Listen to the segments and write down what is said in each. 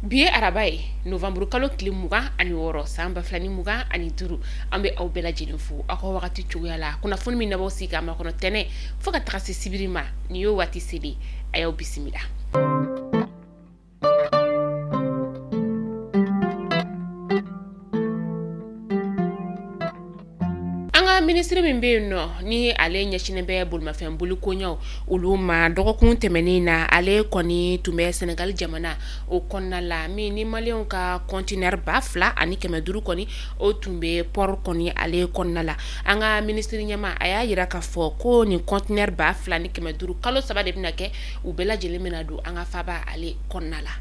Bi ye araba ye novamburu kalo tile 26 san 2025 an bɛ aw bɛɛ lajɛlen fo aw ka wagati cogoya la kunnafoni min na b'aw sigi k'a makɔnɔ tɛnɛ fo ka taga se sibiri ma nin y'o waati seli a y'aw bisimila. Ministre min be yen nɔ ni ale ɲɛsinen bɛ bolimafɛn bolikoɲaw olu ma dɔgɔkun tɛmɛnen na ale kɔni tun bɛ Senegal jamana o kɔnɔna la min ni maliyɛnw ka conteneur 2500 kɔni o tun bɛ port kɔni ale kɔnɔna la an ka ministre ɲɛma a y'a yira k'a fɔ ko nin conteneur 2500 kalo 3 de bɛna kɛ u bɛɛ lajɛlen bɛna don an ka faba ale kɔnɔna la.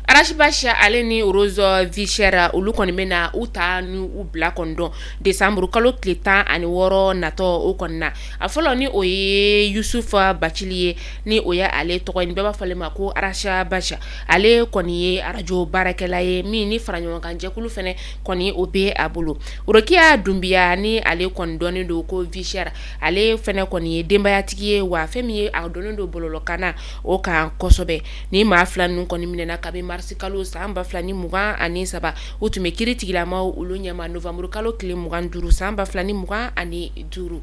Arachibasha ale ni Rose Vichera olu kɔni bɛna u ta ni u bila kɔndɔn décembre kalo tile 16 natɔ o kɔni na a fɔlɔ ni o ye Yusufa Bacili ye ni o ye ale tɔgɔ in bɛɛ b'a fɔle ma ko Arachibasha ale kɔni ye radio baarakɛla ye min ni faraɲɔgɔnkan jɛkulu fɛnɛ kɔni o bɛ a bolo Rokia Dumbiya ni ale kɔni dɔnnen don ko Vichera ale fɛnɛ kɔni ye denbayatigi ye wa fɛn min ye a dɔnnen don bɔlɔlɔkan o kan kosɛbɛ ni maa fila ninnu kɔni minɛna kabi mars kalo san 2023 u tun bɛ kiiri tigilamaw olu ɲɛma novamburu kalo tile 25 san 2025.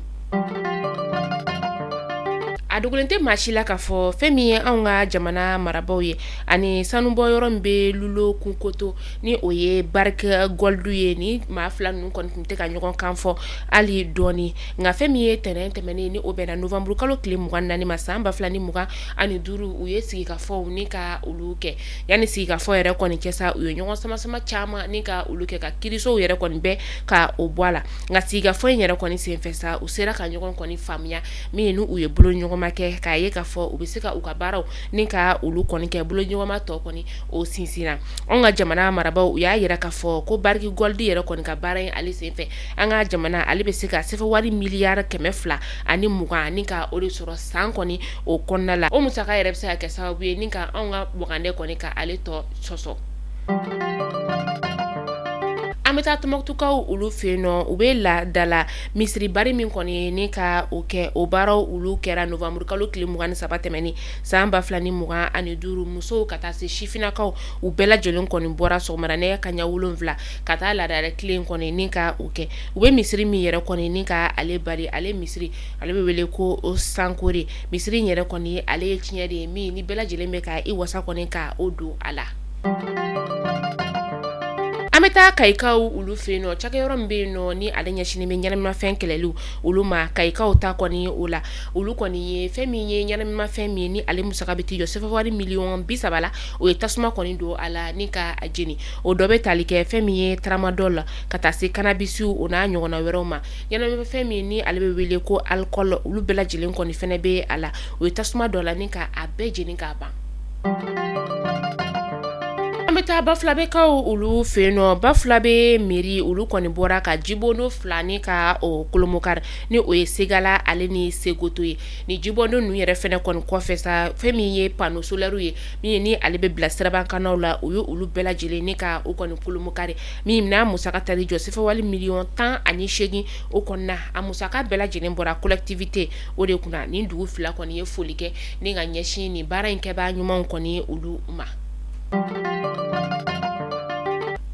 A dogolen tɛ maa si la k'a fɔ fɛn min ye anw ka jamana marabaaw ye ani sanubɔ yɔrɔ min bɛ Lulo Kunkoto ni o ye Barika Goldu ye ni maa fila ninnu kɔni tun tɛ ka ɲɔgɔn kan fɔ hali dɔɔni nka fɛn min ye tɛnɛn tɛmɛnen ni o bɛnna novamburu kalo tile 24 ma san 2025 u ye sigikafɔw ni ka olu kɛ yanni sigikafɔ yɛrɛ kɔni kɛ sa u ye ɲɔgɔn sama caman ni ka olu kɛ ka kiirisow yɛrɛ kɔni bɛɛ ka o bɔ a la nka sigikafɔ in yɛrɛ kɔni senfɛ sa u sera ka ɲɔgɔn kɔni faamuya min u ye bolo ɲɔgɔn kɛ k'a ye k'a fɔ u bɛ se ka u ka baaraw ni ka olu kɔni kɛ bolo ɲɔgɔnma tɔ kɔni o sinsinna an ka jamana marabaaw u y'a yira k'a fɔ ko Bariki Goldi yɛrɛ kɔni ka baara in ale senfɛ an ka jamana ale bɛ se ka sɛfɛ wari miliyari 220 ni ka o de sɔrɔ san kɔni o kɔnɔna la o musaka yɛrɛ bɛ se ka kɛ sababu ye ni ka anw ka bugande kɔni ka ale tɔ sɔsɔ. An bɛ taa Tɔnbukutukaw olu fɛ yen nɔ u bɛ ladala misiri bari min kɔni ni ka o kɛ o baaraw olu kɛra novamburu kalo tile 23 tɛmɛni san 2025 musow ka taa se sifinakaw u bɛɛ lajɛlen kɔni bɔra sɔgɔmada nɛgɛ kanɲɛ 7 ka taa ladala tilen kɔni ni ka o kɛ u bɛ misiri min yɛrɛ kɔni ni ka ale bari ale misiri ale bɛ wele ko o sankore misiri in yɛrɛ kɔni ale ye tiɲɛ de ye min ni bɛɛ lajɛlen bɛ ka i wasa kɔni ka o don a la. An bɛ taa Kayikaw olu fɛ yen nɔ cakɛyɔrɔ min bɛ yen nɔ ni ale ɲɛsinen bɛ ɲɛnaminimafɛn kɛlɛliw olu ma Kayikaw ta kɔni o la olu kɔni ye fɛn min ye ɲɛnaminimafɛn min ye ni ale musaka bɛ t'i jɔ sɛfɛ wari miliyɔn 30 la o ye tasuma kɔni don a la ni ka a jeni o dɔ bɛ tali kɛ fɛn min ye tramadol la ka taa se cannabisiw o n'a ɲɔgɔnna wɛrɛw ma ɲɛnaminimafɛn min ni ale bɛ wele ko alcool olu bɛɛ lajɛlen kɔni fɛnɛ bɛ a la o ye tasuma dɔ la ni ka a bɛɛ jeni k'a ban. An bɛ taa Bafulabekaw olu fɛ yen nɔ Bafulabe mairie olu kɔni bɔra ka jibondo 2 ni ka o kolomokari ni o ye Segala ale ni Segoto ye ni jibondo ninnu yɛrɛ fɛnɛ kɔni kɔfɛ sa fɛn min ye panneau solaire ye min ni ale bɛ bila sirabankanaw la o ye olu bɛɛ lajɛlen ni ka o kɔni kolomokari min n'a musaka tali jɔ sɛfɛ wali miliyɔn 18 o kɔnɔna a musaka bɛɛ lajɛlen bɔra collectivité o de kunna ni dugu fila kɔni ye foli kɛ ni ka ɲɛsin ni baara in kɛbaa ɲumanw kɔni olu ma.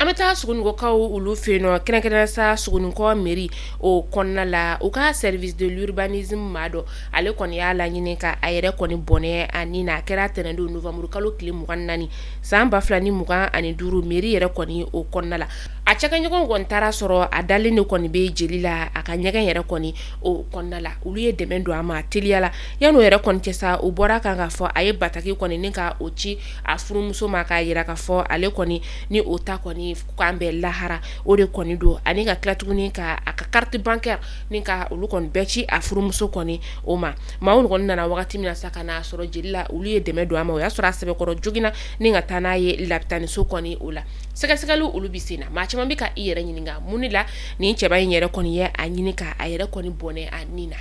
An bɛ taa Sugunikɔkaw olu fɛ yen nɔ kɛrɛnkɛrɛnnenya sa Sugunikɔ mairie o kɔnɔna la u ka service de l'urbanisme maa dɔ ale kɔni y'a laɲini ka a yɛrɛ kɔni bɔnɛ ani n'a kɛra tɛnɛndon novamburu kalo tile 24 san 2025 mairie yɛrɛ kɔni o kɔnɔna la a cɛkɛɲɔgɔn kɔni taara sɔrɔ a dalen de kɔni bɛ jeli la a ka ɲɛgɛn yɛrɛ kɔni o kɔnɔna la olu ye dɛmɛ don a ma teliya la yan'o yɛrɛ kɔni cɛ sa o bɔra kan k'a fɔ a ye bataki kɔni ni ka o ci a furumuso ma k'a yira k'a fɔ ale kɔni ni o ta kɔni k'an bɛ lahara o de kɔni don ani ka tila tuguni ka a ka carte bancaire ni ka olu kɔni bɛɛ ci a furumuso kɔni o ma maaw kɔni nana wagati min na sa ka n'a sɔrɔ jeli la olu ye dɛmɛ don a ma o y'a sɔrɔ a sɛbɛkɔrɔ joginna ni ka taa n'a ye lapitaniso kɔni o la sɛgɛsɛgɛliw olu bi sen na maa caman bɛ ka i yɛrɛ ɲininka mun de la nin cɛba in yɛrɛ kɔni ye a ɲini ka a yɛrɛ kɔni bɔnɛ a nin na.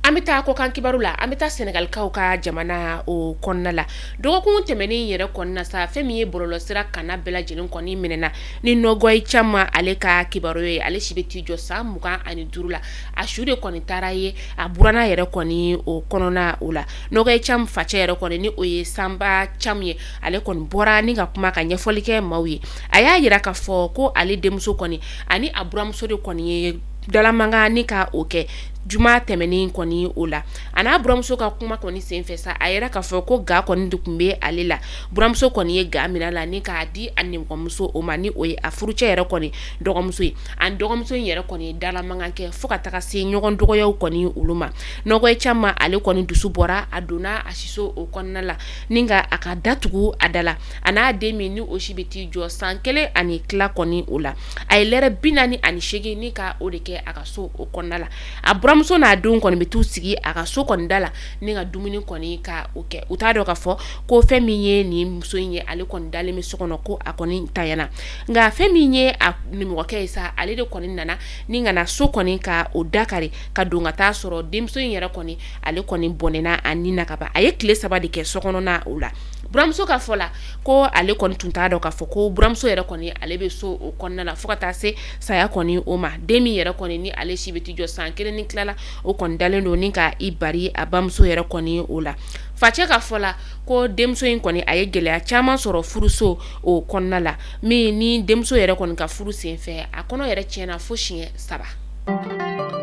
An amita ko kan kibaru la amita Senegal kaw ka jamana o konna la dogokun tɛmɛnen yɛrɛ kɔnna sa fɛn min ye bɔlɔlɔ sira kana bɛɛ lajɛlen kɔni minɛna ni nɔgɔyi caman ale ka kibaru ye ale si bɛ t'i jɔ san 25 la a su de kɔni taara ye a buranna yɛrɛ kɔni o kɔnɔna o la nɔgɔyi caman facɛ yɛrɛ kɔni ni o ye Sanba Cham ye ale kɔni bɔra ni ka kuma ka ɲɛfɔli kɛ maaw ye a y'a yira k'a fɔ ko ale denmuso kɔni ani a buramuso de kɔni ye dalamanga ni ka o kɛ juma tɛmɛnen kɔni o la a n'a buramuso ka kuma kɔni senfɛ sa a yɛrɛ k'a fɔ ko ga kɔni de tun bɛ ale la buramuso kɔni ye ga minɛ la ni k'a di a nimɔgɔmuso o ma ni o ye a furucɛ yɛrɛ kɔni dɔgɔmuso ye a dɔgɔmuso in yɛrɛ kɔni ye dalamankan kɛ fo ka taga se ɲɔgɔn dɔgɔyaw kɔni olu ma nɔgɔya caman ale kɔni dusu bɔra a donna a siso o kɔnɔna la ni ka a ka datugu a da la a n'a den min ni o si bɛ t'i jɔ san 1 ani tila kɔni o la a ye lɛrɛ 48 ni ka o de kɛ a ka so o kɔnɔna la a buramuso n'a denw kɔni bɛ t'u sigi a ka so kɔni da la ni ka dumuni kɔni ka o kɛ u t'a dɔn k'a fɔ ko fɛn min ye nin muso in ye ale kɔni dalen bɛ so kɔnɔ ko a kɔni tayana nka fɛn min ye a nimɔgɔkɛ ye sa ale de kɔni nana ni ka na so kɔni ka o dakari ka don ka taa sɔrɔ denmuso in yɛrɛ kɔni ale kɔni bɔnɛna a ni na ka ban a ye tile 3 de kɛ so kɔnɔna o la buramuso ka fɔ la ko ale kɔni tun t'a dɔn k'a fɔ ko buramuso yɛrɛ kɔni ale bɛ so o kɔnɔna la fo ka taa se saya kɔni o ma den min yɛrɛ kɔni ni ale si bɛ t'i jɔ san 1 ni tilala o kɔni dalen don ni ka i bari a bamuso yɛrɛ kɔni o la facɛ ka fɔ la ko denmuso in kɔni a ye gɛlɛya caman sɔrɔ furuso o kɔnɔna la min ni denmuso yɛrɛ kɔni ka furu senfɛ a kɔnɔ yɛrɛ tiɲɛna fo siɲɛ 3.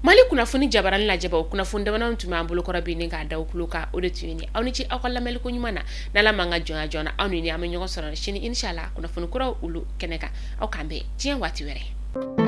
Mali kunnafoni jabarani lajɛba o kunnafoni damadɔni tun b'an bolo kɔrɔ bi ni k'a da u tulo kan o de tun ye nin aw ni ci aw ka lamɛnliko ɲuman na n'Ala m'an ka jɔnya joona aw ni an bɛ ɲɔgɔn sɔrɔ sini inshallah kunnafoni kuraw olu kɛnɛ kan aw k'an bɛn diɲɛ waati wɛrɛ